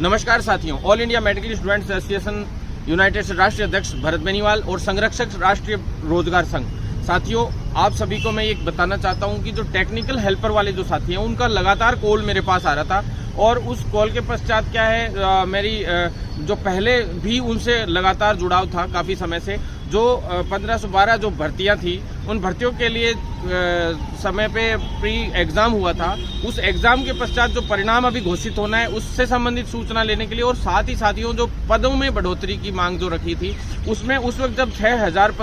नमस्कार साथियों, all India medical students association United से राष्ट्रीय अध्यक्ष भरत बेनीवाल और संरक्षक राष्ट्रीय रोजगार संघ। साथियों, आप सभी को मैं ये बताना चाहता हूं कि जो टेक्निकल हेल्पर वाले जो साथी हैं उनका लगातार कॉल मेरे पास आ रहा था और उस कॉल के पश्चात क्या है मेरी जो पहले भी उनसे लगातार जुड़ाव था काफ़ी समय से। जो 1512 जो भर्तियां थी उन भर्तियों के लिए समय पे प्री एग्ज़ाम हुआ था, उस एग्ज़ाम के पश्चात जो परिणाम अभी घोषित होना है उससे संबंधित सूचना लेने के लिए और साथ ही साथियों जो पदों में बढ़ोतरी की मांग जो रखी थी उसमें उस वक्त जब 6000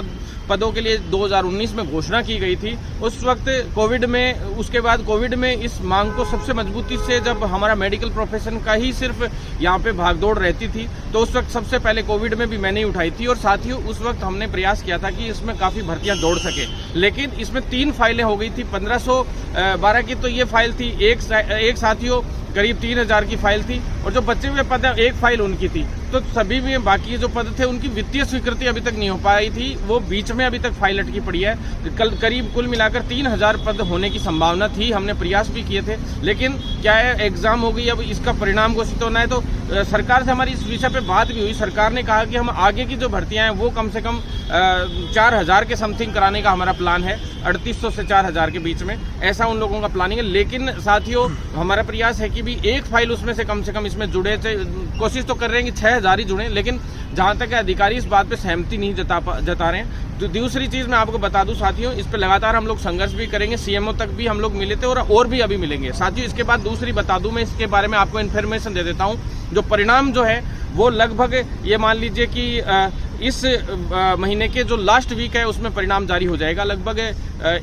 पदों के लिए 2019 में घोषणा की गई थी, उस वक्त कोविड में, उसके बाद कोविड में इस मांग को सबसे मजबूती से जब हमारा मेडिकल प्रोफेशन का ही सिर्फ यहाँ पे भागदौड़ रहती थी तो उस वक्त सबसे पहले कोविड में भी मैंने ही उठाई थी और साथ ही उस वक्त हमने प्रयास किया था कि इसमें काफ़ी भर्तियां दौड़ सके। लेकिन इसमें 3 फाइलें हो गई थी। 1512 की तो ये फाइल थी, एक साथियों करीब 3000 की फाइल थी और जो बचे हुए पद एक फाइल उनकी थी। तो सभी में बाकी जो पद थे उनकी वित्तीय स्वीकृति अभी तक नहीं हो पाई थी, वो बीच में अभी तक फाइल अटकी पड़ी है। करीब कुल मिलाकर 3000 पद होने की संभावना थी, हमने प्रयास भी किए थे। लेकिन क्या है, एग्जाम हो गई, अब इसका परिणाम घोषित होना है। तो सरकार से हमारी इस विषय पे बात भी हुई। सरकार ने कहा कि हम आगे की जो भर्तियां हैं वो कम से कम 4000 के समथिंग कराने का हमारा प्लान है, 3800 से 4000 के बीच में, ऐसा उन लोगों का प्लानिंग है। लेकिन साथियों, हमारा प्रयास है कि भी एक फाइल उसमें से कम इसमें जुड़े थे। कोशिश तो कर रहे हैं कि 6000 ही जुड़े, लेकिन जहां तक अधिकारी इस बात पे सहमति नहीं जता रहे हैं। तो दूसरी चीज मैं आपको बता दूं साथियों, इस पे लगातार हम लोग संघर्ष भी करेंगे। सीएमओ तक भी हम लोग मिले थे और भी अभी मिलेंगे साथियों। इसके बाद दूसरी बता दूं, मैं इसके बारे में आपको इन्फॉर्मेशन दे देता हूं। जो परिणाम जो है वो लगभग ये मान लीजिए कि इस महीने के जो लास्ट वीक है उसमें परिणाम जारी हो जाएगा। लगभग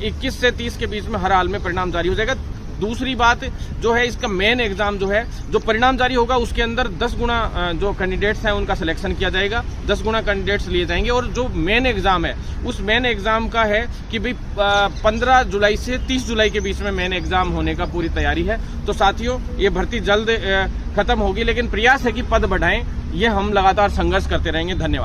21 से 30 के बीच में हर हाल में परिणाम जारी हो जाएगा। दूसरी बात जो है, इसका मेन एग्जाम जो है, जो परिणाम जारी होगा उसके अंदर 10 गुना जो कैंडिडेट्स हैं उनका सिलेक्शन किया जाएगा, 10 गुना कैंडिडेट्स लिए जाएंगे। और जो मेन एग्जाम है उस मेन एग्जाम का है कि भाई 15 जुलाई से 30 जुलाई के बीच में मेन एग्जाम होने का पूरी तैयारी है। तो साथियों, ये भर्ती जल्द खत्म होगी, लेकिन प्रयास है कि पद बढ़ाएं। ये हम लगातार संघर्ष करते रहेंगे। धन्यवाद।